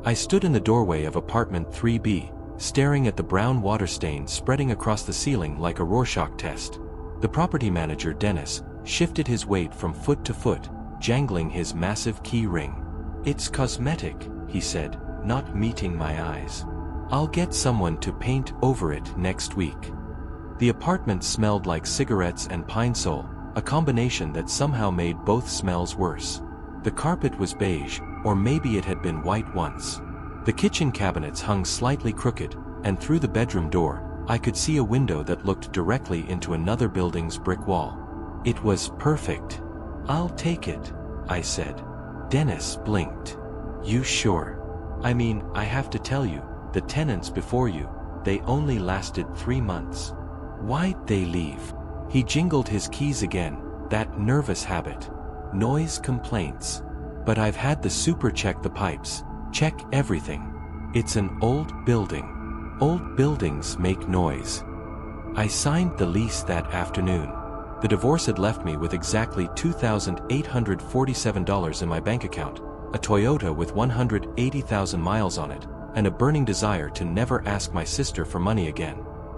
I stood in the doorway of apartment 3B, staring at the brown water stain spreading across the ceiling like a Rorschach test. The property manager, Dennis, shifted his weight from foot to foot, jangling his massive key ring. "It's cosmetic," he said, not meeting my eyes. "I'll get someone to paint over it next week." The apartment smelled like cigarettes and pine sol, a combination that somehow made both smells worse. The carpet was beige, or maybe it had been white once. The kitchen cabinets hung slightly crooked, and through the bedroom door, I could see a window that looked directly into another building's brick wall. It was perfect. "I'll take it," I said. Dennis blinked. "You sure? I mean, I have to tell you, the tenants before you, they only lasted 3 months. Why'd they leave?" He jingled his keys again, that nervous habit. "Noise complaints. But I've had the super check the pipes, check everything. It's an old building. Old buildings make noise." I signed the lease that afternoon. The divorce had left me with exactly $2,847 in my bank account, a Toyota with 180,000 miles on it, and a burning desire to never ask my sister for money again.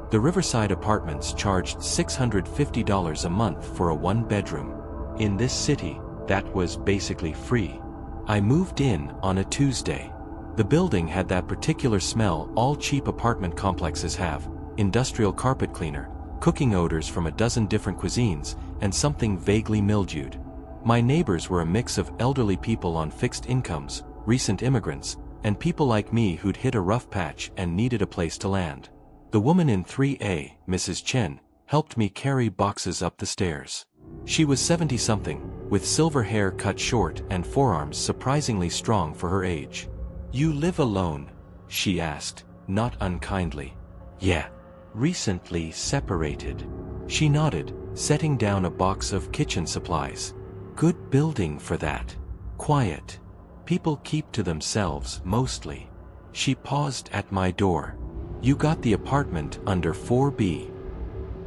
The Riverside apartments charged $650 a month for a one-bedroom. In this city, that was basically free. I moved in on a Tuesday. The building had that particular smell all cheap apartment complexes have: industrial carpet cleaner, cooking odors from a dozen different cuisines, and something vaguely mildewed. My neighbors were a mix of elderly people on fixed incomes, recent immigrants, and people like me who'd hit a rough patch and needed a place to land. The woman in 3A, Mrs. Chen, helped me carry boxes up the stairs. She was 70-something, with silver hair cut short and forearms surprisingly strong for her age. "You live alone?" she asked, not unkindly. "Yeah. Recently separated." She nodded, setting down a box of kitchen supplies. "Good building for that. Quiet. People keep to themselves mostly." She paused at my door. "You got the apartment under 4B.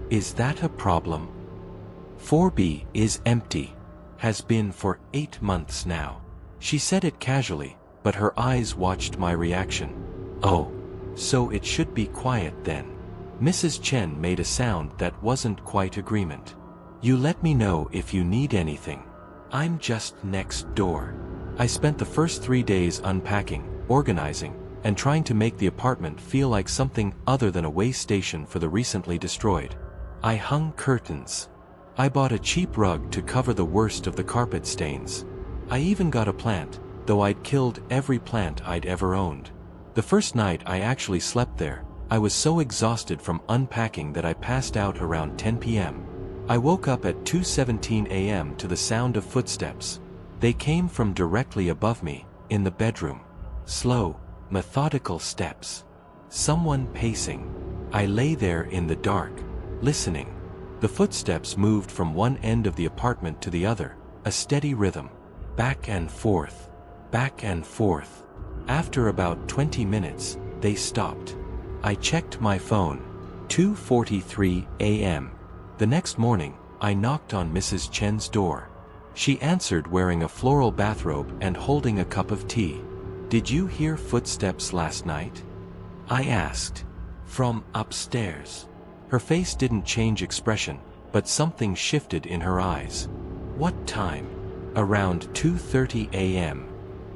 Is that a problem?" 4B is empty. Has been for 8 months now." She said it casually, but her eyes watched my reaction. "Oh, so it should be quiet then." Mrs. Chen made a sound that wasn't quite agreement. "You let me know if you need anything. I'm just next door." I spent the first 3 days unpacking, organizing, and trying to make the apartment feel like something other than a way station for the recently destroyed. I hung curtains. I bought a cheap rug to cover the worst of the carpet stains. I even got a plant, though I'd killed every plant I'd ever owned. The first night I actually slept there, I was so exhausted from unpacking that I passed out around 10 p.m. I woke up at 2:17 a.m. to the sound of footsteps. They came from directly above me, in the bedroom. Slow, methodical steps. Someone pacing. I lay there in the dark, listening. The footsteps moved from one end of the apartment to the other, a steady rhythm. Back and forth. Back and forth. After about 20 minutes, they stopped. I checked my phone. 2:43 a.m. The next morning, I knocked on Mrs. Chen's door. She answered wearing a floral bathrobe and holding a cup of tea. "Did you hear footsteps last night?" I asked. "From upstairs." Her face didn't change expression, but something shifted in her eyes. "What time?" "Around 2:30 a.m.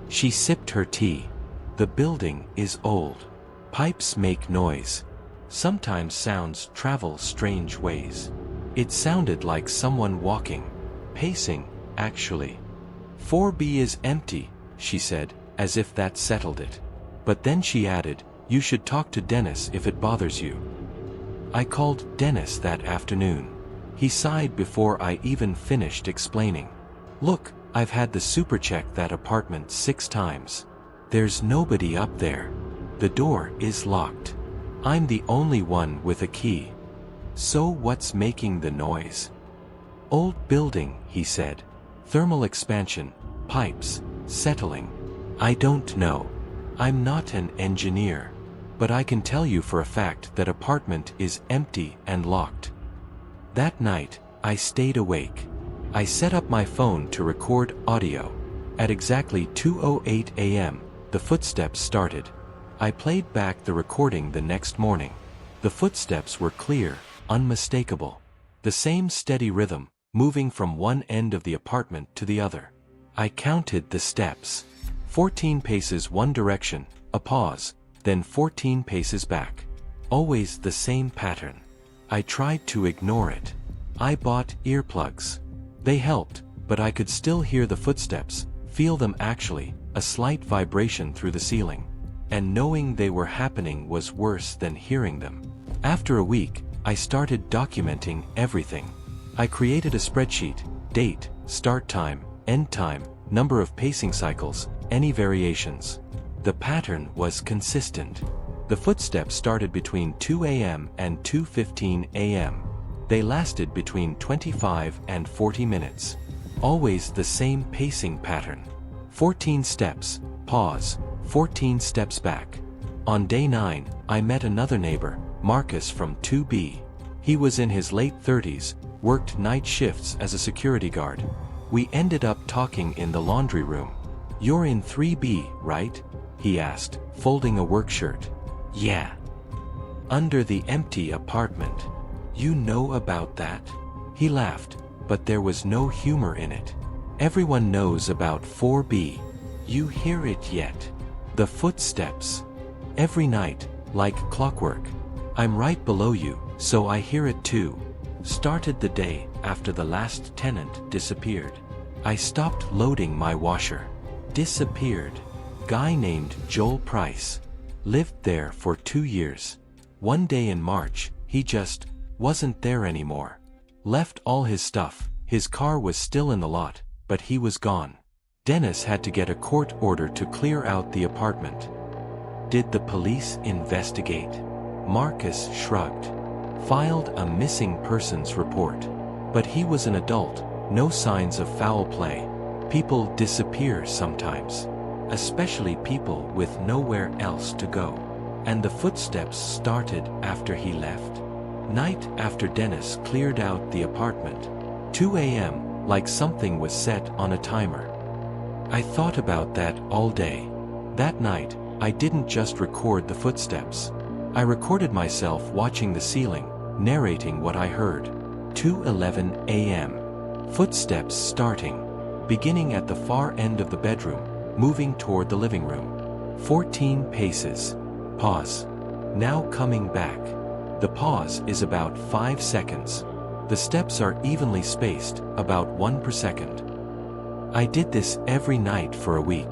She sipped her tea. "The building is old. Pipes make noise. Sometimes sounds travel strange ways. It sounded like someone walking, pacing, actually. 4B is empty," she said, as if that settled it. But then she added, "You should talk to Dennis if it bothers you." I called Dennis that afternoon. He sighed before I even finished explaining. "Look, I've had the super check that apartment 6 times. There's nobody up there. The door is locked. I'm the only one with a key." "So what's making the noise?" "Old building," he said. "Thermal expansion, pipes, settling. I don't know. I'm not an engineer. But I can tell you for a fact that apartment is empty and locked." That night, I stayed awake. I set up my phone to record audio. At exactly 2:08 a.m., the footsteps started. I played back the recording the next morning. The footsteps were clear, unmistakable. The same steady rhythm, moving from one end of the apartment to the other. I counted the steps. 14 paces one direction, a pause, then 14 paces back. Always the same pattern. I tried to ignore it. I bought earplugs. They helped, but I could still hear the footsteps, feel them actually, a slight vibration through the ceiling. And knowing they were happening was worse than hearing them. After a week, I started documenting everything. I created a spreadsheet: date, start time, end time, number of pacing cycles, any variations. The pattern was consistent. The footsteps started between 2 a.m. and 2:15 a.m. They lasted between 25 and 40 minutes. Always the same pacing pattern. 14 steps, pause, 14 steps back. On day 9, I met another neighbor, Marcus from 2B. He was in his late 30s, worked night shifts as a security guard. We ended up talking in the laundry room. "You're in 3B, right?" he asked, folding a work shirt. "Yeah." "Under the empty apartment. You know about that?" He laughed, but there was no humor in it. "Everyone knows about 4B. You hear it yet? The footsteps. Every night, like clockwork. I'm right below you, so I hear it too." Started the day after the last tenant disappeared. I stopped loading my washer. Disappeared. Guy named Joel Price. Lived there for 2 years. One day in March, he just wasn't there anymore. Left all his stuff. His car was still in the lot, but he was gone. Dennis had to get a court order to clear out the apartment. Did the police investigate? Marcus shrugged. Filed a missing persons report. But he was an adult, no signs of foul play. People disappear sometimes. Especially people with nowhere else to go. And the footsteps started after he left. Night after Dennis cleared out the apartment. 2 a.m., like something was set on a timer. I thought about that all day. That night, I didn't just record the footsteps. I recorded myself watching the ceiling, narrating what I heard. 2:11 a.m. Footsteps starting. Beginning at the far end of the bedroom, moving toward the living room. 14 paces. Pause. Now coming back. The pause is about 5 seconds. The steps are evenly spaced, about 1 per second. I did this every night for a week.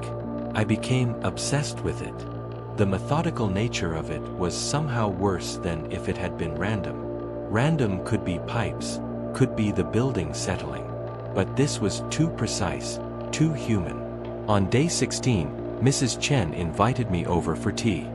I became obsessed with it. The methodical nature of it was somehow worse than if it had been random. Random could be pipes, could be the building settling. But this was too precise, too human. On day 16, Mrs. Chen invited me over for tea.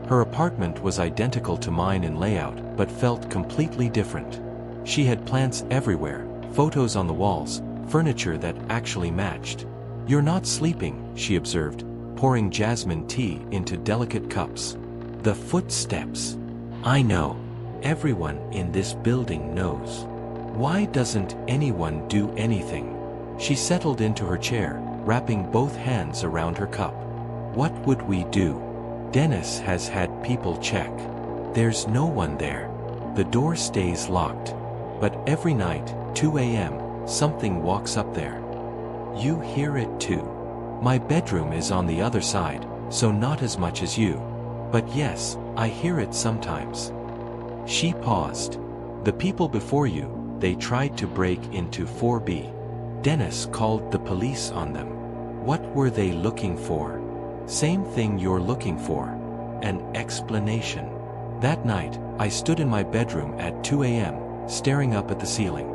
Her apartment was identical to mine in layout, but felt completely different. She had plants everywhere, photos on the walls, furniture that actually matched. "You're not sleeping," she observed, pouring jasmine tea into delicate cups. "The footsteps. I know. Everyone in this building knows. Why doesn't anyone do anything?" She settled into her chair, wrapping both hands around her cup. "What would we do? Dennis has had people check. There's no one there. The door stays locked. But every night, 2 a.m., something walks up there. You hear it too. My bedroom is on the other side, so not as much as you. But yes, I hear it sometimes." She paused. "The people before you, they tried to break into 4B. Dennis called the police on them. What were they looking for? Same thing you're looking for. An explanation." That night, I stood in my bedroom at 2 a.m., staring up at the ceiling.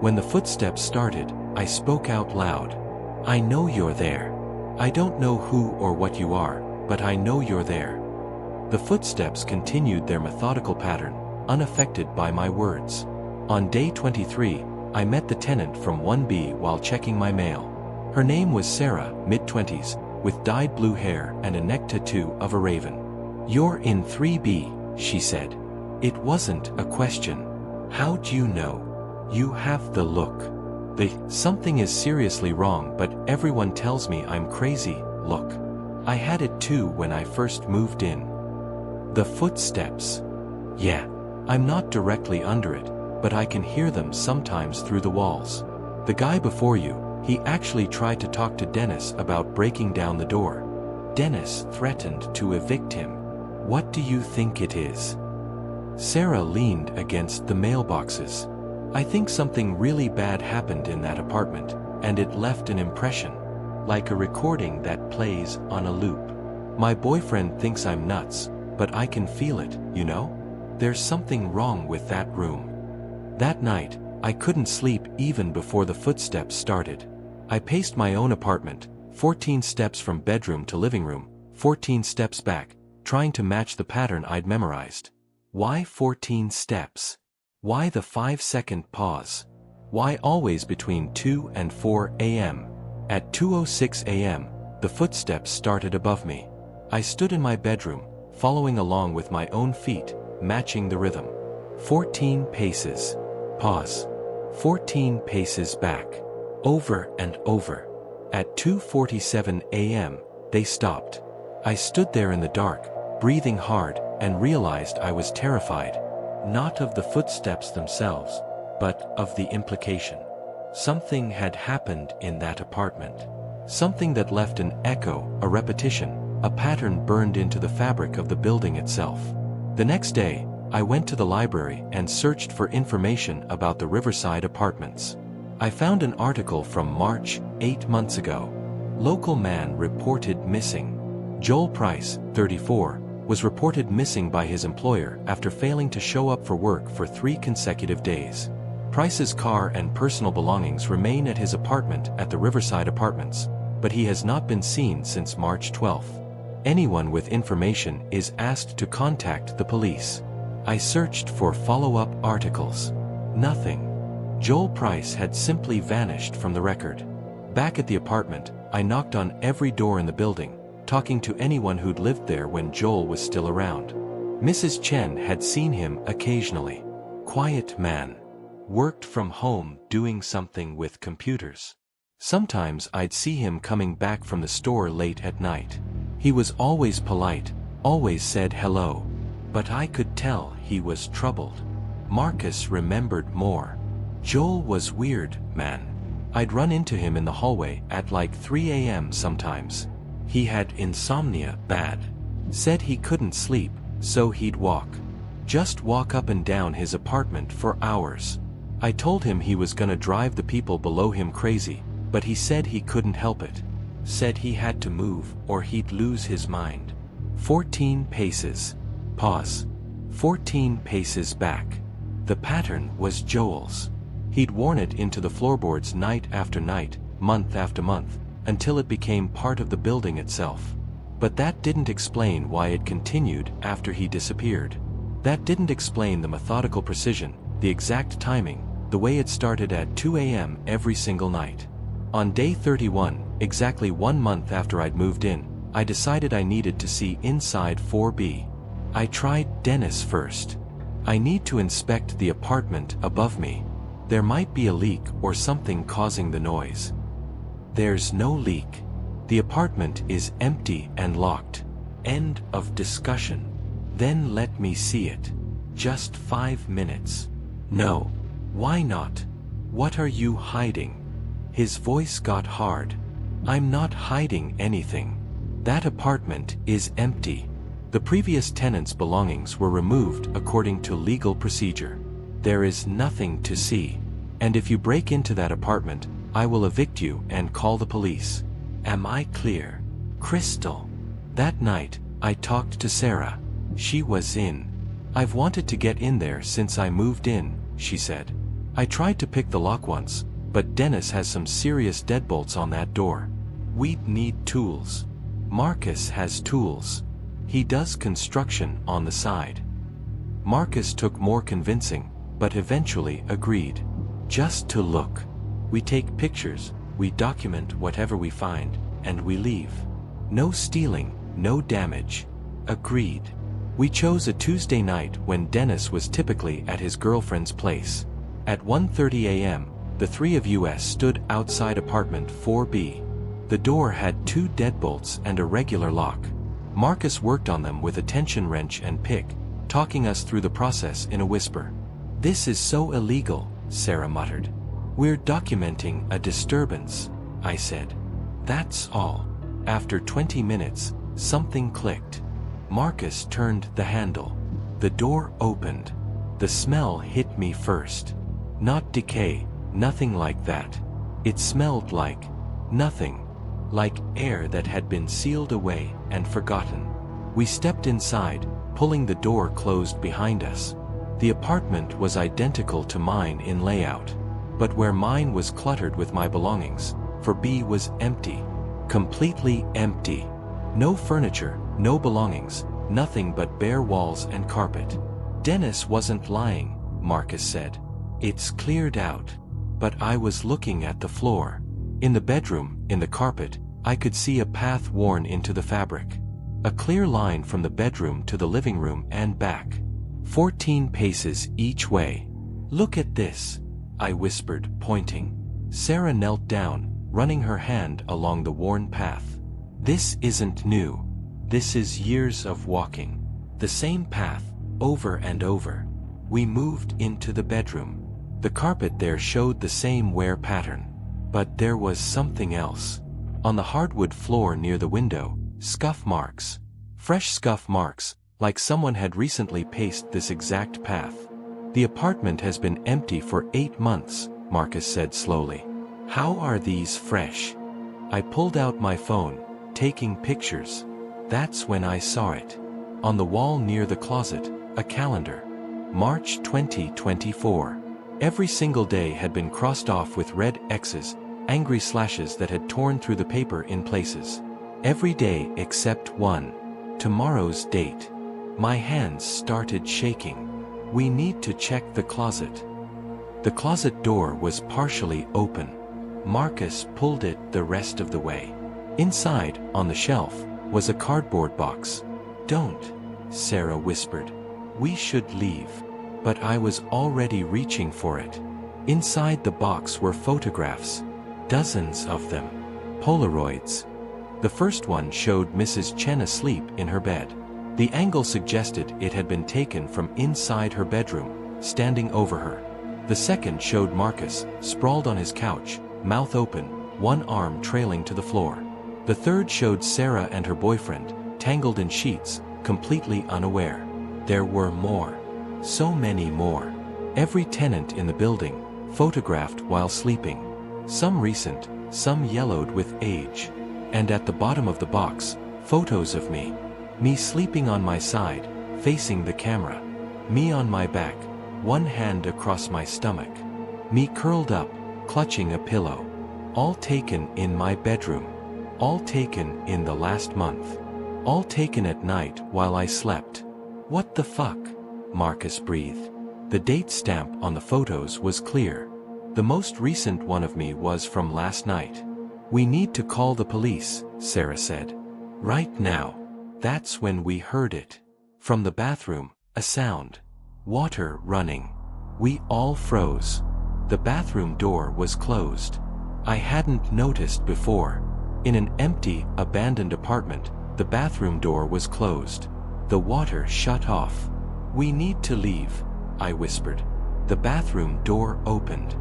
When the footsteps started, I spoke out loud. "I know you're there. I don't know who or what you are, but I know you're there." The footsteps continued their methodical pattern, unaffected by my words. On day 23, I met the tenant from 1B while checking my mail. Her name was Sarah, mid-20s, with dyed blue hair and a neck tattoo of a raven. "You're in 3B, she said. It wasn't a question. How'd you know? You have the look. Something is seriously wrong, but everyone tells me I'm crazy, look. I had it too when I first moved in. The footsteps. Yeah, I'm not directly under it, but I can hear them sometimes through the walls. The guy before you, he actually tried to talk to Dennis about breaking down the door. Dennis threatened to evict him. What do you think it is? Sarah leaned against the mailboxes. I think something really bad happened in that apartment, and it left an impression, like a recording that plays on a loop. My boyfriend thinks I'm nuts, but I can feel it, you know? There's something wrong with that room. That night, I couldn't sleep even before the footsteps started. I paced my own apartment, 14 steps from bedroom to living room, 14 steps back, trying to match the pattern I'd memorized. Why 14 steps? Why the 5-second pause? Why always between 2 and 4 a.m.? At 2:06 a.m., the footsteps started above me. I stood in my bedroom, following along with my own feet, matching the rhythm. 14 paces. Pause. 14 paces back. Over and over. At 2:47 a.m., they stopped. I stood there in the dark, breathing hard, and realized I was terrified. Not of the footsteps themselves, but of the implication. Something had happened in that apartment. Something that left an echo, a repetition, a pattern burned into the fabric of the building itself. The next day, I went to the library and searched for information about the Riverside apartments. I found an article from March, 8 months ago. Local man reported missing. Joel Price, 34, was reported missing by his employer after failing to show up for work for 3 consecutive days. Price's car and personal belongings remain at his apartment at the Riverside Apartments, but he has not been seen since March 12. Anyone with information is asked to contact the police. I searched for follow-up articles. Nothing. Joel Price had simply vanished from the record. Back at the apartment, I knocked on every door in the building, talking to anyone who'd lived there when Joel was still around. Mrs. Chen had seen him occasionally. Quiet man. Worked from home doing something with computers. Sometimes I'd see him coming back from the store late at night. He was always polite, always said hello. But I could tell he was troubled. Marcus remembered more. Joel was weird, man. I'd run into him in the hallway at like 3 a.m. sometimes. He had insomnia bad. Said he couldn't sleep, so he'd walk. Just walk up and down his apartment for hours. I told him he was gonna drive the people below him crazy, but he said he couldn't help it. Said he had to move or he'd lose his mind. 14 paces. Pause. 14 paces back. The pattern was Joel's. He'd worn it into the floorboards night after night, month after month, until it became part of the building itself. But that didn't explain why it continued after he disappeared. That didn't explain the methodical precision, the exact timing, the way it started at 2 a.m. every single night. On day 31, exactly 1 month after I'd moved in, I decided I needed to see inside 4B. I tried Dennis first. I need to inspect the apartment above me. There might be a leak or something causing the noise. There's no leak. The apartment is empty and locked. End of discussion. Then let me see it. Just 5 minutes. No. Why not? What are you hiding? His voice got hard. I'm not hiding anything. That apartment is empty. The previous tenant's belongings were removed according to legal procedure. There is nothing to see. And if you break into that apartment, I will evict you and call the police. Am I clear? Crystal. That night, I talked to Sarah. She was in. I've wanted to get in there since I moved in, she said. I tried to pick the lock once, but Dennis has some serious deadbolts on that door. We'd need tools. Marcus has tools. He does construction on the side. Marcus took more convincing, but eventually agreed. Just to look. We take pictures, we document whatever we find, and we leave. No stealing, no damage. Agreed. We chose a Tuesday night when Dennis was typically at his girlfriend's place. At 1:30 a.m., the three of us stood outside apartment 4B. The door had 2 deadbolts and a regular lock. Marcus worked on them with a tension wrench and pick, talking us through the process in a whisper. "This is so illegal," Sarah muttered. "We're documenting a disturbance," I said. "That's all." After 20 minutes, something clicked. Marcus turned the handle. The door opened. The smell hit me first. Not decay, nothing like that. It smelled like nothing. Like air that had been sealed away and forgotten. We stepped inside, pulling the door closed behind us. The apartment was identical to mine in layout. But where mine was cluttered with my belongings, for B was empty. Completely empty. No furniture, no belongings, nothing but bare walls and carpet. "Dennis wasn't lying," Marcus said. "It's cleared out." But I was looking at the floor. In the bedroom, in the carpet, I could see a path worn into the fabric. A clear line from the bedroom to the living room and back. 14 paces each way. "Look at this," I whispered, pointing. Sarah knelt down, running her hand along the worn path. "This isn't new. This is years of walking. The same path, over and over." We moved into the bedroom. The carpet there showed the same wear pattern. But there was something else. On the hardwood floor near the window, scuff marks. Fresh scuff marks, like someone had recently paced this exact path. "The apartment has been empty for 8 months, Marcus said slowly. "How are these fresh?" I pulled out my phone, taking pictures. That's when I saw it. On the wall near the closet, a calendar. March 2024. Every single day had been crossed off with red X's, angry slashes that had torn through the paper in places. Every day except one. Tomorrow's date. My hands started shaking. "We need to check the closet." The closet door was partially open. Marcus pulled it the rest of the way. Inside, on the shelf, was a cardboard box. "Don't," Sarah whispered. "We should leave." But I was already reaching for it. Inside the box were photographs. Dozens of them. Polaroids. The first one showed Mrs. Chen asleep in her bed. The angle suggested it had been taken from inside her bedroom, standing over her. The second showed Marcus, sprawled on his couch, mouth open, one arm trailing to the floor. The third showed Sarah and her boyfriend, tangled in sheets, completely unaware. There were more. So many more. Every tenant in the building, photographed while sleeping. Some recent, some yellowed with age. And at the bottom of the box, photos of me. Me sleeping on my side, facing the camera. Me on my back, one hand across my stomach. Me curled up, clutching a pillow. All taken in my bedroom. All taken in the last month. All taken at night while I slept. "What the fuck?" Marcus breathed. The date stamp on the photos was clear. The most recent one of me was from last night. "We need to call the police," Sarah said. "Right now." That's when we heard it. From the bathroom, a sound. Water running. We all froze. The bathroom door was closed. I hadn't noticed before. In an empty, abandoned apartment, the bathroom door was closed. The water shut off. "We need to leave," I whispered. The bathroom door opened.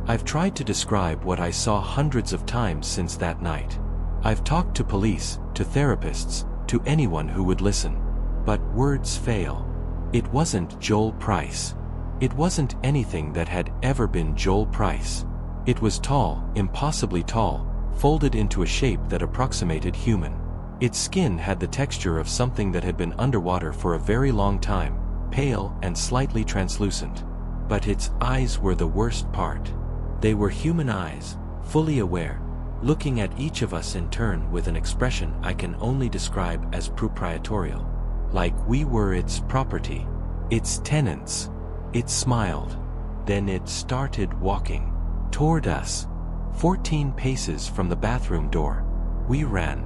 I've tried to describe what I saw hundreds of times since that night. I've talked to police, to therapists, to anyone who would listen. But words fail. It wasn't Joel Price. It wasn't anything that had ever been Joel Price. It was tall, impossibly tall, folded into a shape that approximated human. Its skin had the texture of something that had been underwater for a very long time, pale and slightly translucent. But its eyes were the worst part. They were human eyes, fully aware, looking at each of us in turn with an expression I can only describe as proprietorial. Like we were its property, its tenants. It smiled. Then it started walking toward us. 14 paces from the bathroom door. We ran.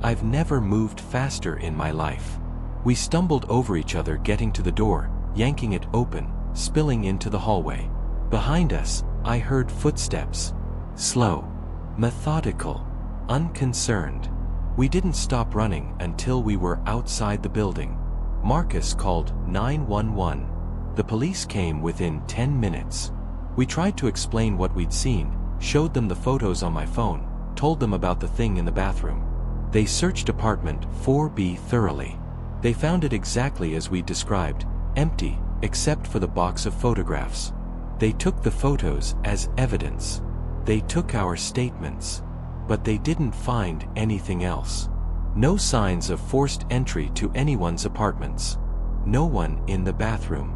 I've never moved faster in my life. We stumbled over each other getting to the door, yanking it open, spilling into the hallway. Behind us, I heard footsteps. Slow. Methodical. unconcerned. We didn't stop running until we were outside the building. Marcus called 911. The police came within 10 minutes. We tried to explain what we'd seen, showed them the photos on my phone, told them about the thing in the bathroom. They searched apartment 4B thoroughly. They found it exactly as we described, empty, except for the box of photographs. They took the photos as evidence. They took our statements. But they didn't find anything else. No signs of forced entry to anyone's apartments. No one in the bathroom.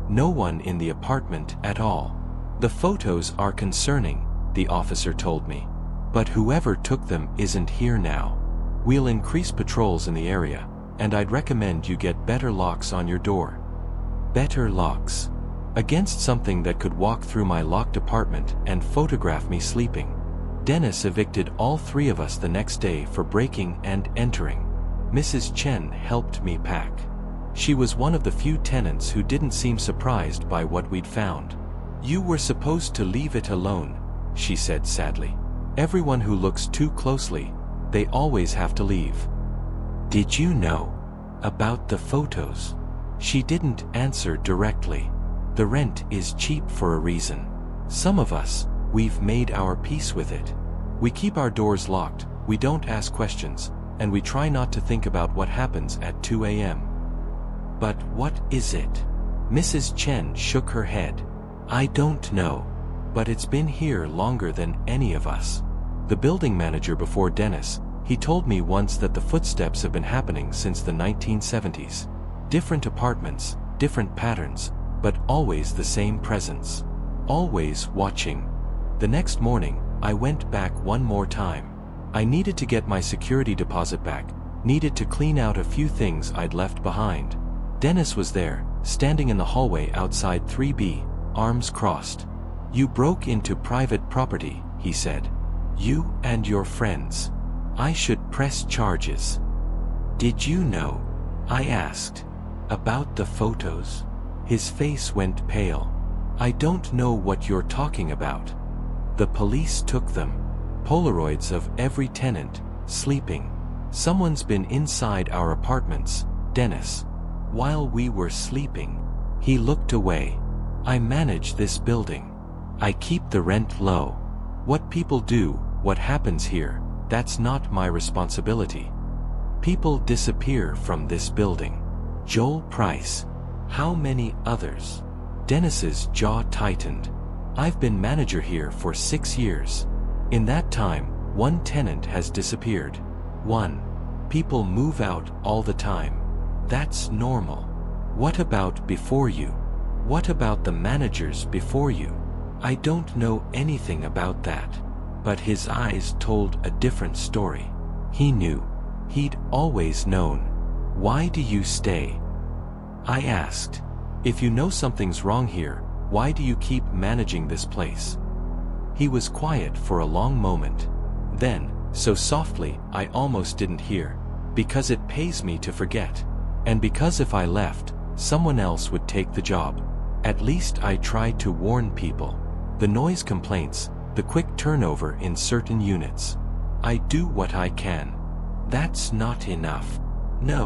No one in the apartment at all. The photos are concerning, the officer told me. But whoever took them isn't here now. We'll increase patrols in the area, and I'd recommend you get better locks on your door. Better locks. Against something that could walk through my locked apartment and photograph me sleeping. Dennis evicted all three of us the next day for breaking and entering. Mrs. Chen helped me pack. She was one of the few tenants who didn't seem surprised by what we'd found. "You were supposed to leave it alone," she said sadly. "Everyone who looks too closely, they always have to leave." "Did you know about the photos?" She didn't answer directly. "The rent is cheap for a reason. Some of us, we've made our peace with it. We keep our doors locked, we don't ask questions, and we try not to think about what happens at 2 a.m. "But what is it?" Mrs. Chen shook her head. "I don't know. But it's been here longer than any of us. The building manager before Dennis, he told me once that the footsteps have been happening since the 1970s. Different apartments, different patterns, but always the same presence. Always watching." The next morning, I went back one more time. I needed to get my security deposit back, needed to clean out a few things I'd left behind. Dennis was there, standing in the hallway outside 3B, arms crossed. "You broke into private property," he said. "You and your friends. I should press charges." "Did you know?" I asked. "About the photos?" His face went pale. "I don't know what you're talking about." "The police took them. Polaroids of every tenant, sleeping. Someone's been inside our apartments, Dennis. While we were sleeping." He looked away. "I manage this building. I keep the rent low. What people do, what happens here, that's not my responsibility. People disappear from this building. Joel Price. How many others?" Dennis's jaw tightened. "I've been manager here for 6 years. In that time, one tenant has disappeared. One. People move out all the time. That's normal. What about before you? What about the managers before you?" "I don't know anything about that." But his eyes told a different story. He knew. He'd always known. "Why do you stay?" I asked. "If you know something's wrong here, why do you keep managing this place?" He was quiet for a long moment. Then, so softly I almost didn't hear, "Because it pays me to forget. And because if I left, someone else would take the job. At least I try to warn people. The noise complaints, the quick turnover in certain units. I do what I can." "That's not enough." "No,"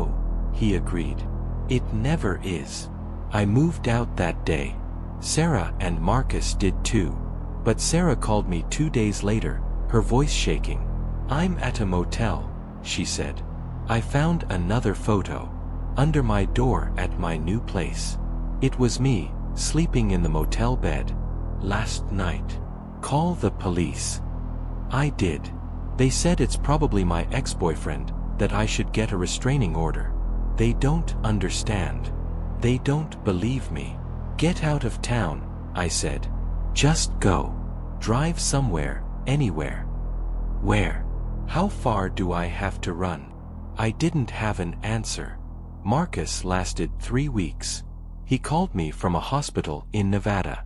he agreed. "It never is. I moved out that day. Sarah and Marcus did too. But Sarah called me 2 days later, her voice shaking. 'I'm at a motel,' she said. 'I found another photo. Under my door at my new place. It was me, sleeping in the motel bed. Last night. Call the police.' I did. They said it's probably my ex-boyfriend, that I should get a restraining order. They don't understand. They don't believe me. 'Get out of town,' I said. 'Just go. Drive somewhere, anywhere.' 'Where? How far do I have to run?' I didn't have an answer. Marcus lasted 3 weeks. He called me from a hospital in Nevada.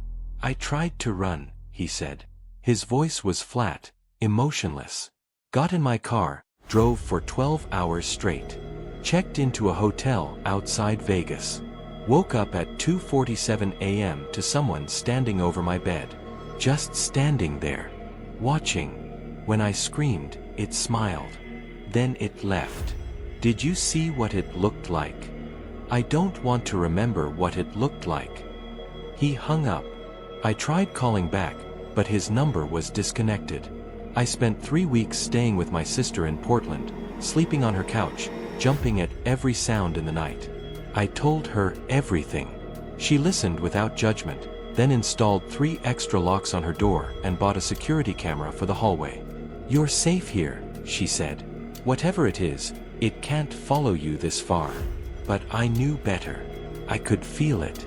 'I tried to run,' he said. His voice was flat, emotionless. 'Got in my car, drove for 12 hours straight. Checked into a hotel outside Vegas. Woke up at 2:47 a.m. to someone standing over my bed. Just standing there. Watching. When I screamed, It smiled. Then it left. Did you see what it looked like? I don't want to remember what it looked like. He hung up. I tried calling back, but his number was disconnected. I spent 3 weeks staying with my sister in Portland, sleeping on her couch, jumping at every sound in the night. I told her everything. She listened without judgment, then installed 3 extra locks on her door and bought a security camera for the hallway. "You're safe here," she said. "Whatever it is, it can't follow you this far." But I knew better. I could feel it.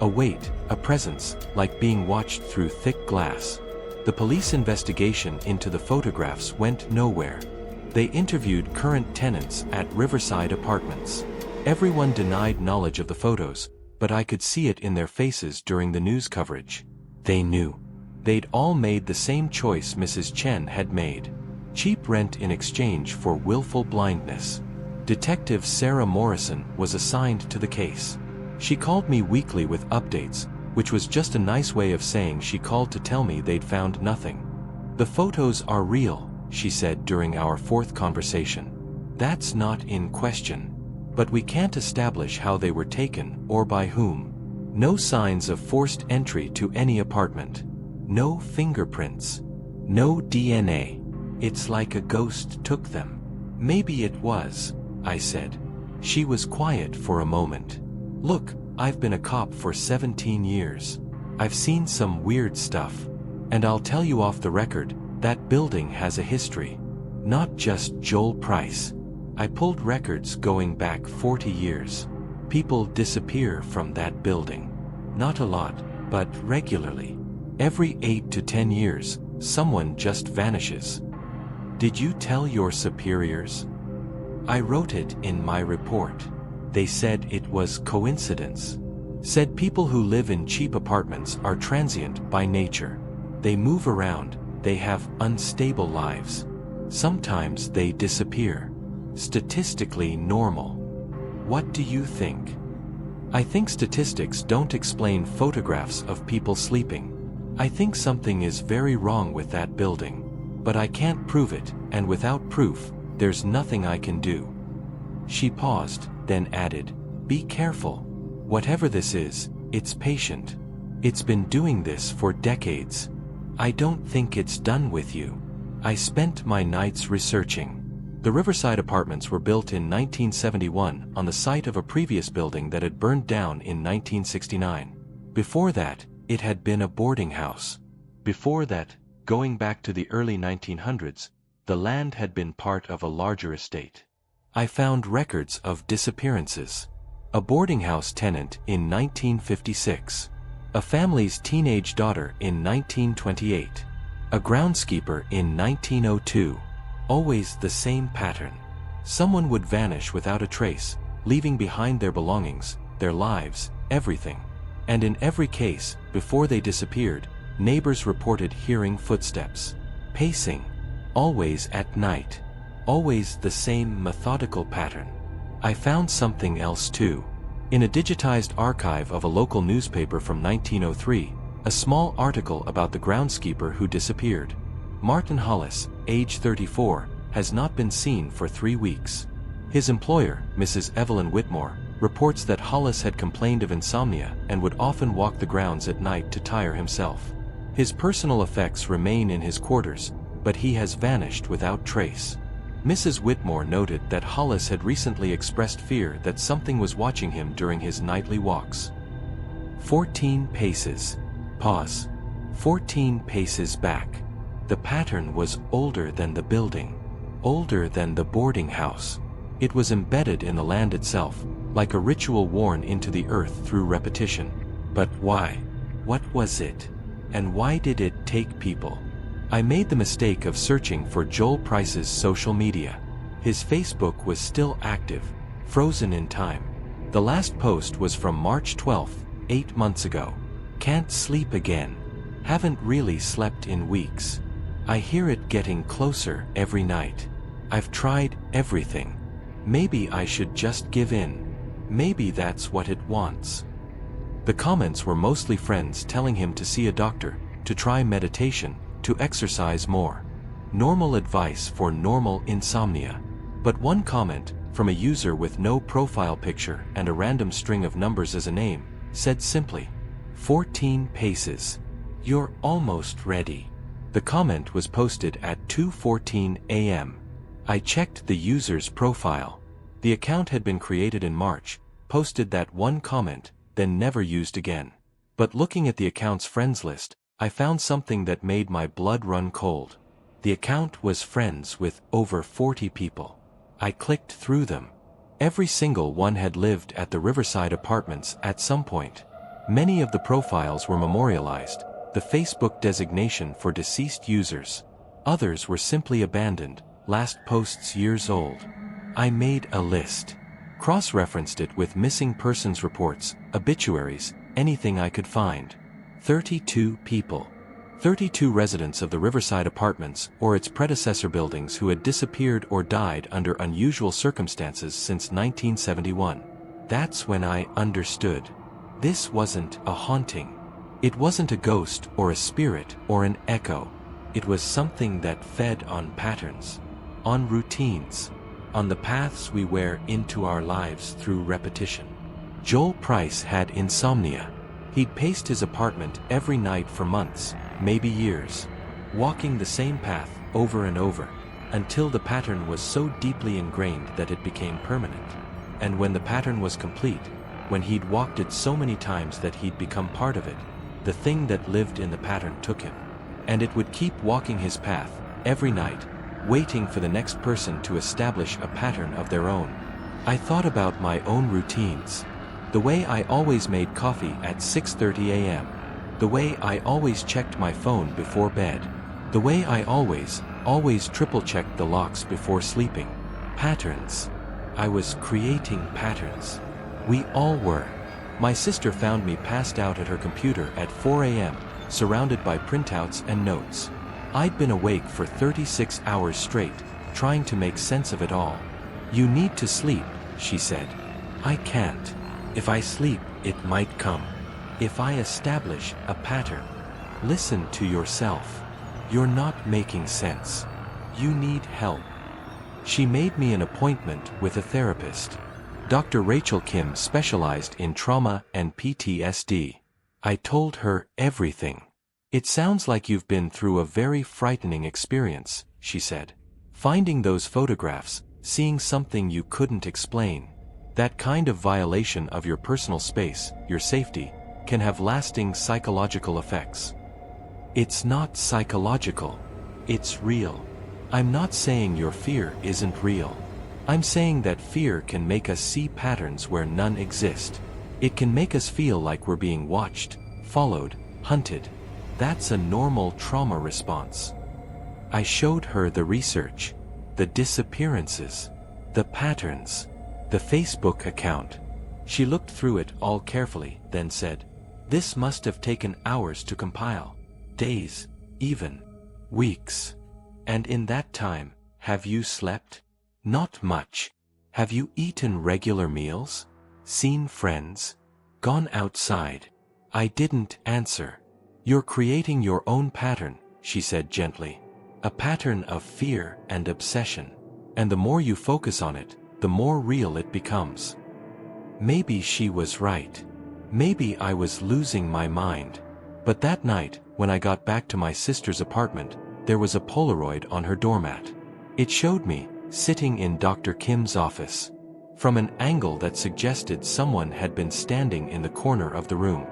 A weight, a presence, like being watched through thick glass. The police investigation into the photographs went nowhere. They interviewed current tenants at Riverside Apartments. Everyone denied knowledge of the photos, but I could see it in their faces during the news coverage. They knew. They'd all made the same choice Mrs. Chen had made. Cheap rent in exchange for willful blindness. Detective Sarah Morrison was assigned to the case. She called me weekly with updates, which was just a nice way of saying she called to tell me they'd found nothing. "The photos are real," she said during our 4th conversation. "That's not in question. But we can't establish how they were taken or by whom. No signs of forced entry to any apartment. No fingerprints. No DNA. It's like a ghost took them." "Maybe it was," I said. She was quiet for a moment. "Look, I've been a cop for 17 years. I've seen some weird stuff. And I'll tell you off the record, that building has a history. Not just Joel Price. I pulled records going back 40 years. People disappear from that building. Not a lot, but regularly. Every 8 to 10 years, someone just vanishes." "Did you tell your superiors?" "I wrote it in my report. They said it was coincidence. Said people who live in cheap apartments are transient by nature. They move around, they have unstable lives. Sometimes they disappear. Statistically normal." "What do you think?" "I think statistics don't explain photographs of people sleeping. I think something is very wrong with that building. But I can't prove it, and without proof, there's nothing I can do." She paused, then added, "Be careful. Whatever this is, it's patient. It's been doing this for decades. I don't think it's done with you." I spent my nights researching. The Riverside Apartments were built in 1971 on the site of a previous building that had burned down in 1969. Before that, it had been a boarding house. Before that, going back to the early 1900s, the land had been part of a larger estate. I found records of disappearances. A boarding house tenant in 1956. A family's teenage daughter in 1928. A groundskeeper in 1902. Always the same pattern. Someone would vanish without a trace, leaving behind their belongings, their lives, everything. And in every case, before they disappeared, neighbors reported hearing footsteps. Pacing. Always at night. Always the same methodical pattern. I found something else too. In a digitized archive of a local newspaper from 1903, a small article about the groundskeeper who disappeared. Martin Hollis, age 34, has not been seen for 3 weeks. His employer, Mrs. Evelyn Whitmore, reports that Hollis had complained of insomnia and would often walk the grounds at night to tire himself. His personal effects remain in his quarters, but he has vanished without trace. Mrs. Whitmore noted that Hollis had recently expressed fear that something was watching him during his nightly walks. 14 paces. Pause. 14 paces back. The pattern was older than the building. Older than the boarding house. It was embedded in the land itself, like a ritual worn into the earth through repetition. But why? What was it? And why did it take people? I made the mistake of searching for Joel Price's social media. His Facebook was still active, frozen in time. The last post was from March 12, 8 months ago. "Can't sleep again. Haven't really slept in weeks. I hear it getting closer every night. I've tried everything. Maybe I should just give in. Maybe that's what it wants." The comments were mostly friends telling him to see a doctor, to try meditation, to exercise more. Normal advice for normal insomnia. But one comment, from a user with no profile picture and a random string of numbers as a name, said simply, 14 paces. You're almost ready. The comment was posted at 2:14 a.m. I checked the user's profile. The account had been created in March, posted that one comment, then never used again. But looking at the account's friends list, I found something that made my blood run cold. The account was friends with over 40 people. I clicked through them. Every single one had lived at the Riverside Apartments at some point. Many of the profiles were memorialized, the Facebook designation for deceased users. Others were simply abandoned, last posts years old. I made a list. Cross-referenced it with missing persons reports, obituaries, anything I could find. 32 people. 32 residents of the Riverside Apartments or its predecessor buildings who had disappeared or died under unusual circumstances since 1971. That's when I understood. This wasn't a haunting. It wasn't a ghost or a spirit or an echo. It was something that fed on patterns, on routines, on the paths we wear into our lives through repetition. Joel Price had insomnia. He'd paced his apartment every night for months, maybe years, walking the same path over and over, until the pattern was so deeply ingrained that it became permanent. And when the pattern was complete, when he'd walked it so many times that he'd become part of it, the thing that lived in the pattern took him. And it would keep walking his path, every night, waiting for the next person to establish a pattern of their own. I thought about my own routines. The way I always made coffee at 6:30 a.m. The way I always checked my phone before bed. The way I always triple-checked the locks before sleeping. Patterns. I was creating patterns. We all were. My sister found me passed out at her computer at 4 a.m., surrounded by printouts and notes. I'd been awake for 36 hours straight, trying to make sense of it all. You need to sleep, she said. I can't. If I sleep, it might come. If I establish a pattern. Listen to yourself. You're not making sense. You need help. She made me an appointment with a therapist. Dr. Rachel Kim specialized in trauma and PTSD. I told her everything. It sounds like you've been through a very frightening experience, she said. Finding those photographs, seeing something you couldn't explain. That kind of violation of your personal space, your safety, can have lasting psychological effects. It's not psychological. It's real. I'm not saying your fear isn't real. I'm saying that fear can make us see patterns where none exist. It can make us feel like we're being watched, followed, hunted. That's a normal trauma response. I showed her the research, the disappearances, the patterns, the Facebook account. She looked through it all carefully, then said, "This must have taken hours to compile. Days, even weeks. And in that time, have you slept? Not much. Have you eaten regular meals? Seen friends? Gone outside?" I didn't answer. "You're creating your own pattern," she said gently. "A pattern of fear and obsession. And the more you focus on it, the more real it becomes." Maybe she was right. Maybe I was losing my mind. But that night, when I got back to my sister's apartment, there was a Polaroid on her doormat. It showed me, sitting in Dr. Kim's office, from an angle that suggested someone had been standing in the corner of the room.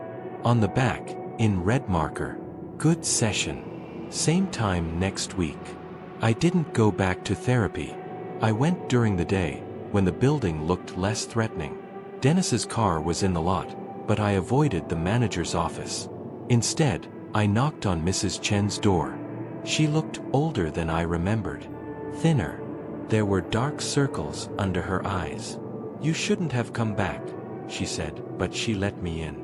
On the back, in red marker, "Good session. Same time next week." I didn't go back to therapy. I went during the day, when the building looked less threatening. Dennis's car was in the lot, but I avoided the manager's office. Instead, I knocked on Mrs. Chen's door. She looked older than I remembered. Thinner. There were dark circles under her eyes. "You shouldn't have come back," she said, but she let me in.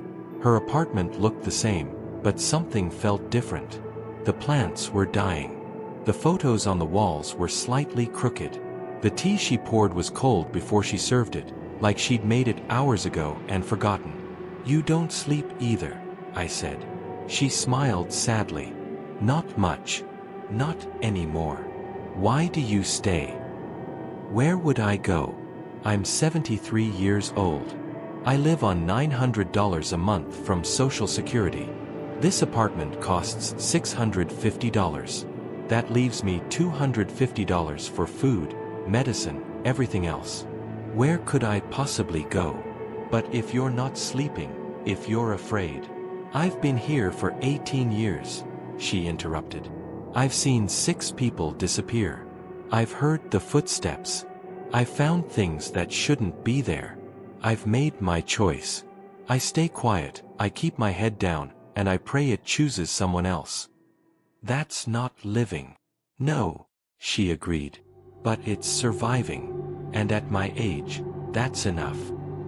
Her apartment looked the same, but something felt different. The plants were dying. The photos on the walls were slightly crooked. The tea she poured was cold before she served it, like she'd made it hours ago and forgotten. "You don't sleep either," I said. She smiled sadly. "Not much. Not anymore. Why do you stay? Where would I go? I'm 73 years old. I live on $900 a month from Social Security. This apartment costs $650. That leaves me $250 for food, medicine, everything else. Where could I possibly go? But if you're not sleeping, if you're afraid. I've been here for 18 years, she interrupted. I've seen 6 people disappear. I've heard the footsteps. I've found things that shouldn't be there. I've made my choice. I stay quiet, I keep my head down, and I pray it chooses someone else. That's not living. No, she agreed. But it's surviving. And at my age, that's enough.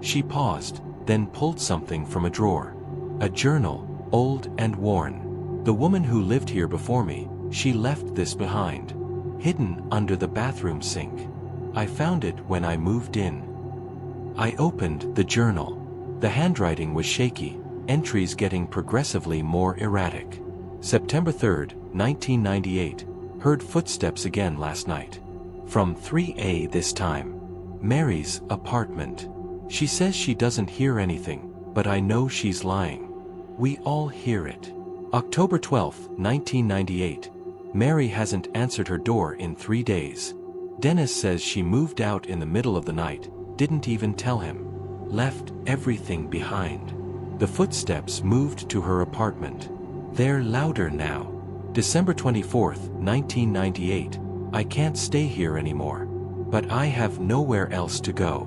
She paused, then pulled something from a drawer. A journal, old and worn. The woman who lived here before me, she left this behind. Hidden under the bathroom sink. I found it when I moved in. I opened the journal. The handwriting was shaky, entries getting progressively more erratic. September 3rd, 1998. Heard footsteps again last night. From 3A this time. Mary's apartment. She says she doesn't hear anything, but I know she's lying. We all hear it. October 12th, 1998. Mary hasn't answered her door in 3 days. Dennis says she moved out in the middle of the night, didn't even tell him. Left everything behind. The footsteps moved to her apartment. They're louder now. December 24th, 1998. I can't stay here anymore. But I have nowhere else to go.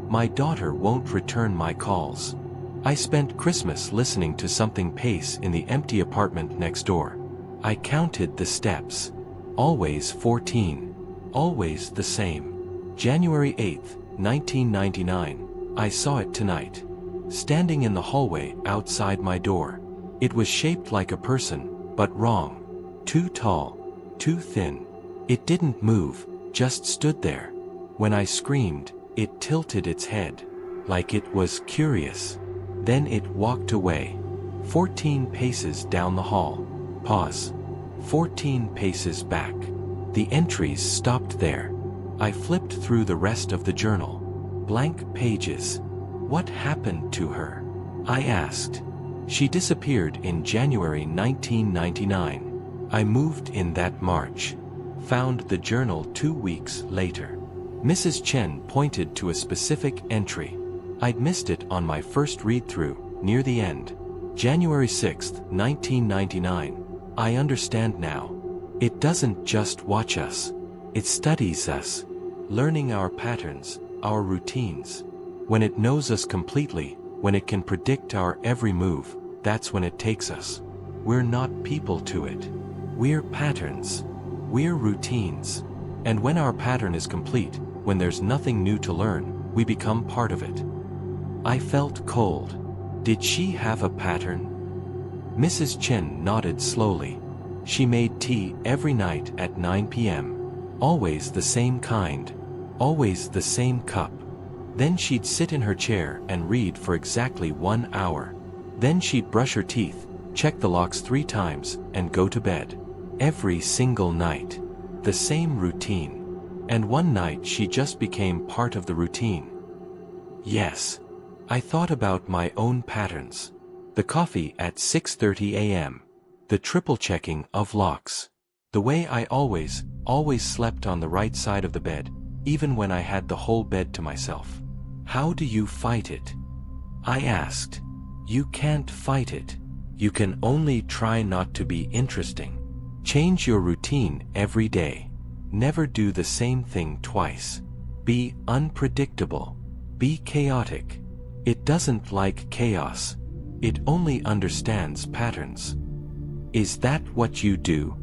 My daughter won't return my calls. I spent Christmas listening to something pace in the empty apartment next door. I counted the steps. Always 14. Always the same. January 8th, 1999. I saw it tonight. Standing in the hallway outside my door. It was shaped like a person, but wrong. Too tall. Too thin. It didn't move, just stood there. When I screamed, it tilted its head, like it was curious. Then it walked away. 14 paces down the hall. Pause. 14 paces back. The entries stopped there. I flipped through the rest of the journal. Blank pages. What happened to her? I asked. She disappeared in January 1999. I moved in that March. Found the journal 2 weeks later. Mrs. Chen pointed to a specific entry. I'd missed it on my first read-through, near the end. January 6th, 1999. I understand now. It doesn't just watch us. It studies us. Learning our patterns, our routines. When it knows us completely, when it can predict our every move, that's when it takes us. We're not people to it. We're patterns. We're routines. And when our pattern is complete, when there's nothing new to learn, we become part of it. I felt cold. Did she have a pattern? Mrs. Chen nodded slowly. She made tea every night at 9 p.m. Always the same kind. Always the same cup. Then she'd sit in her chair and read for exactly 1 hour. Then she'd brush her teeth, check the locks 3 times, and go to bed. Every single night. The same routine. And one night she just became part of the routine. Yes. I thought about my own patterns. The coffee at 6:30 a.m. The triple checking of locks. The way I always slept on the right side of the bed, even when I had the whole bed to myself. How do you fight it? I asked. You can't fight it. You can only try not to be interesting. Change your routine every day. Never do the same thing twice. Be unpredictable. Be chaotic. It doesn't like chaos. It only understands patterns. Is that what you do?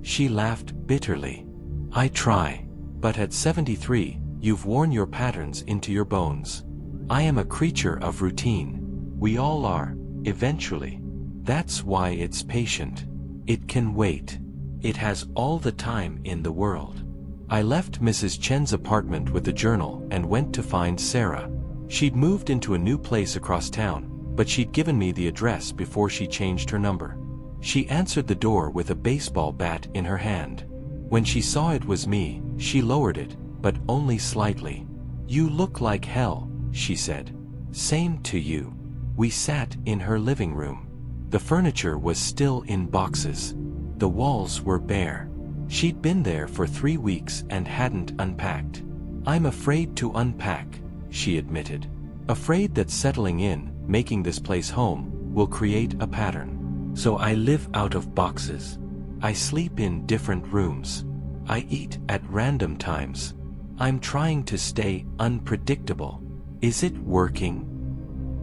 She laughed bitterly. I try. But at 73, you've worn your patterns into your bones. I am a creature of routine. We all are, eventually. That's why it's patient. It can wait. It has all the time in the world. I left Mrs. Chen's apartment with the journal and went to find Sarah. She'd moved into a new place across town, but she'd given me the address before she changed her number. She answered the door with a baseball bat in her hand. When she saw it was me, she lowered it, but only slightly. "You look like hell," she said. "Same to you." We sat in her living room. The furniture was still in boxes. The walls were bare. She'd been there for 3 weeks and hadn't unpacked. "I'm afraid to unpack," she admitted. "Afraid that settling in, making this place home, will create a pattern. So I live out of boxes. I sleep in different rooms. I eat at random times. I'm trying to stay unpredictable. Is it working?"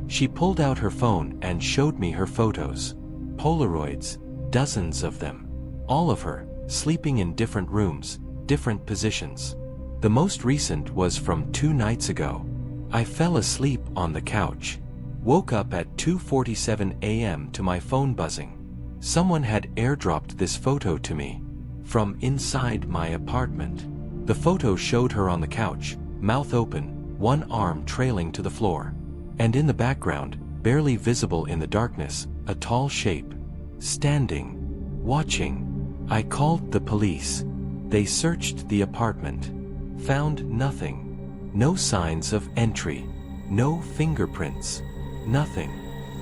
She pulled out her phone and showed me her photos. Polaroids, dozens of them. All of her, sleeping in different rooms, different positions. The most recent was from 2 nights ago. I fell asleep on the couch. Woke up at 2:47 a.m. to my phone buzzing. Someone had airdropped this photo to me. From inside my apartment. The photo showed her on the couch, mouth open, one arm trailing to the floor. And in the background, barely visible in the darkness, a tall shape. Standing. Watching. I called the police. They searched the apartment. Found nothing. No signs of entry. No fingerprints. Nothing.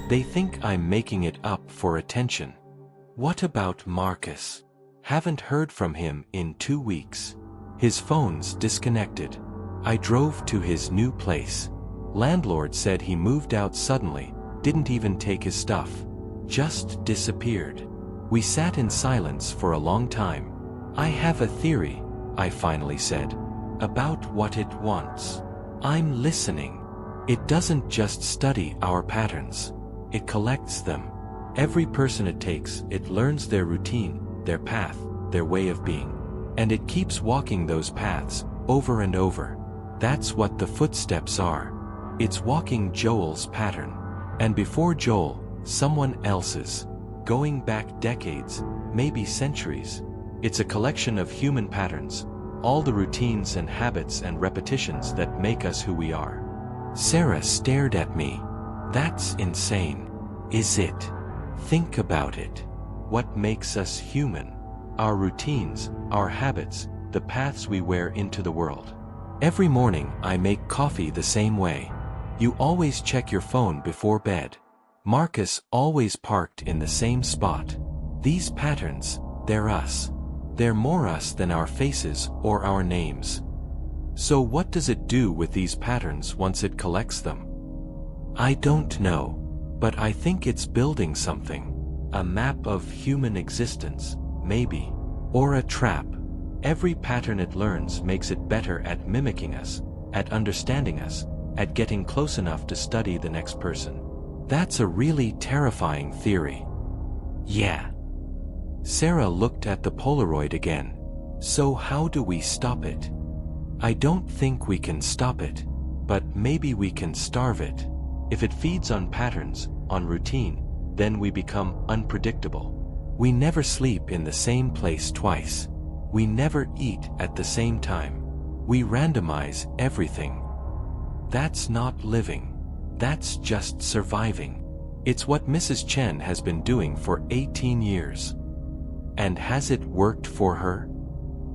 They think I'm making it up for attention. What about Marcus? Haven't heard from him in 2 weeks. His phone's disconnected. I drove to his new place. Landlord said he moved out suddenly, didn't even take his stuff. Just disappeared. We sat in silence for a long time. "I have a theory," I finally said. "About what it wants. I'm listening. It doesn't just study our patterns. It collects them. Every person it takes, it learns their routine, their path, their way of being. And it keeps walking those paths, over and over. That's what the footsteps are. It's walking Joel's pattern. And before Joel, someone else's. Going back decades, maybe centuries. It's a collection of human patterns, all the routines and habits and repetitions that make us who we are." Sarah stared at me. "That's insane. Is it? Think about it. What makes us human? Our routines, our habits, the paths we wear into the world. Every morning I make coffee the same way. You always check your phone before bed. Marcus always parked in the same spot. These patterns, they're us. They're more us than our faces or our names. So what does it do with these patterns once it collects them? I don't know. But I think it's building something. A map of human existence, maybe. Or a trap. Every pattern it learns makes it better at mimicking us, at understanding us, at getting close enough to study the next person. That's a really terrifying theory." "Yeah." Sarah looked at the Polaroid again. "So how do we stop it?" "I don't think we can stop it. But maybe we can starve it. If it feeds on patterns, on routine, then we become unpredictable. We never sleep in the same place twice. We never eat at the same time. We randomize everything. That's not living. That's just surviving. It's what Mrs. Chen has been doing for 18 years. And has it worked for her?"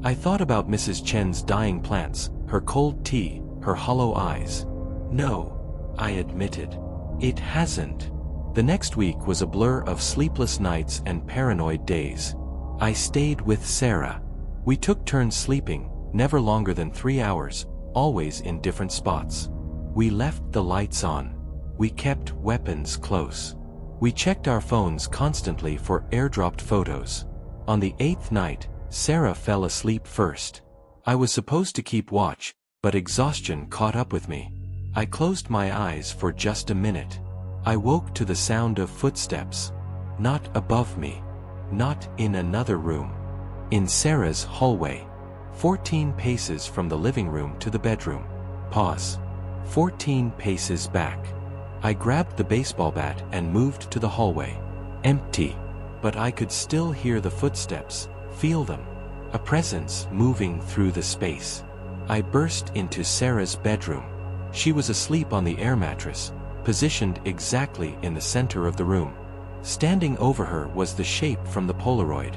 I thought about Mrs. Chen's dying plants, her cold tea, her hollow eyes. "No," I admitted. "It hasn't." The next week was a blur of sleepless nights and paranoid days. I stayed with Sarah. We took turns sleeping, never longer than 3 hours, always in different spots. We left the lights on. We kept weapons close. We checked our phones constantly for airdropped photos. On the 8th night, Sarah fell asleep first. I was supposed to keep watch, but exhaustion caught up with me. I closed my eyes for just a minute. I woke to the sound of footsteps. Not above me. Not in another room. In Sarah's hallway. 14 paces from the living room to the bedroom. Pause. 14 paces back. I grabbed the baseball bat and moved to the hallway. Empty. But I could still hear the footsteps, feel them. A presence moving through the space. I burst into Sarah's bedroom. She was asleep on the air mattress, positioned exactly in the center of the room. Standing over her was the shape from the Polaroid.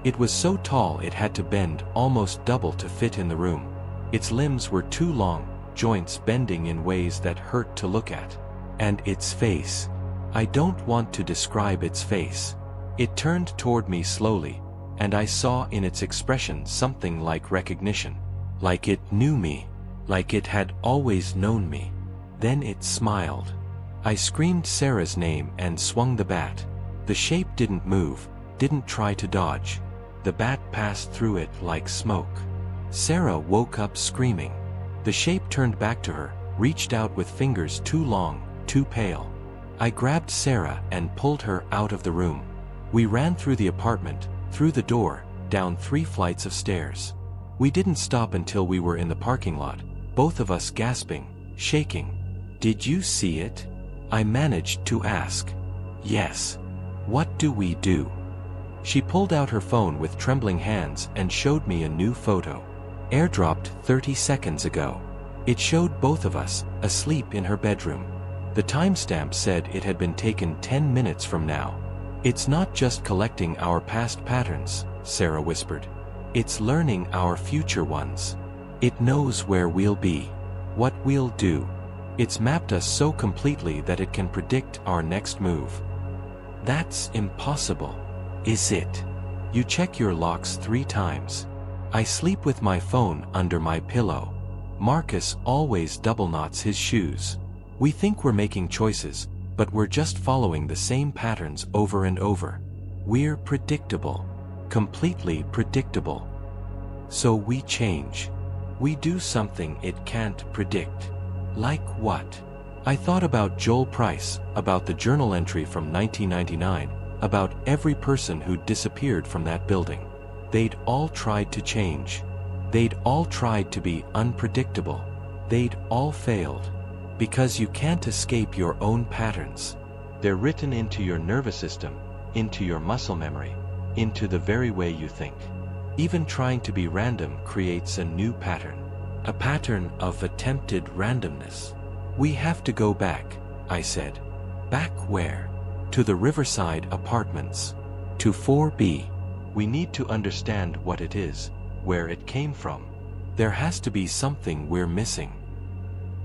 It was so tall it had to bend almost double to fit in the room. Its limbs were too long, joints bending in ways that hurt to look at. And its face. I don't want to describe its face. It turned toward me slowly, and I saw in its expression something like recognition. Like it knew me. Like it had always known me. Then it smiled. I screamed Sarah's name and swung the bat. The shape didn't move, didn't try to dodge. The bat passed through it like smoke. Sarah woke up screaming. The shape turned back to her, reached out with fingers too long, too pale. I grabbed Sarah and pulled her out of the room. We ran through the apartment, through the door, down 3 flights of stairs. We didn't stop until we were in the parking lot, both of us gasping, shaking. "Did you see it?" I managed to ask. "Yes." "What do we do?" She pulled out her phone with trembling hands and showed me a new photo. Airdropped 30 seconds ago. It showed both of us, asleep in her bedroom. The timestamp said it had been taken 10 minutes from now. "It's not just collecting our past patterns," Sarah whispered. "It's learning our future ones. It knows where we'll be, what we'll do. It's mapped us so completely that it can predict our next move." "That's impossible." "Is it? You check your locks 3 times. I sleep with my phone under my pillow. Marcus always double knots his shoes. We think we're making choices, but we're just following the same patterns over and over. We're predictable. Completely predictable. So we change. We do something it can't predict." "Like what?" I thought about Joel Price, about the journal entry from 1999, about every person who'd disappeared from that building. They'd all tried to change. They'd all tried to be unpredictable. They'd all failed. Because you can't escape your own patterns. They're written into your nervous system, into your muscle memory, into the very way you think. Even trying to be random creates a new pattern. A pattern of attempted randomness. "We have to go back," I said. "Back where?" "To the Riverside apartments. To 4B. We need to understand what it is, where it came from. There has to be something we're missing.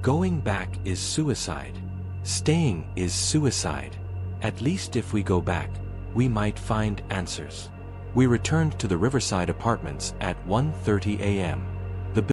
Going back is suicide. Staying is suicide. At least if we go back, we might find answers." We returned to the Riverside apartments at 1:30 a.m.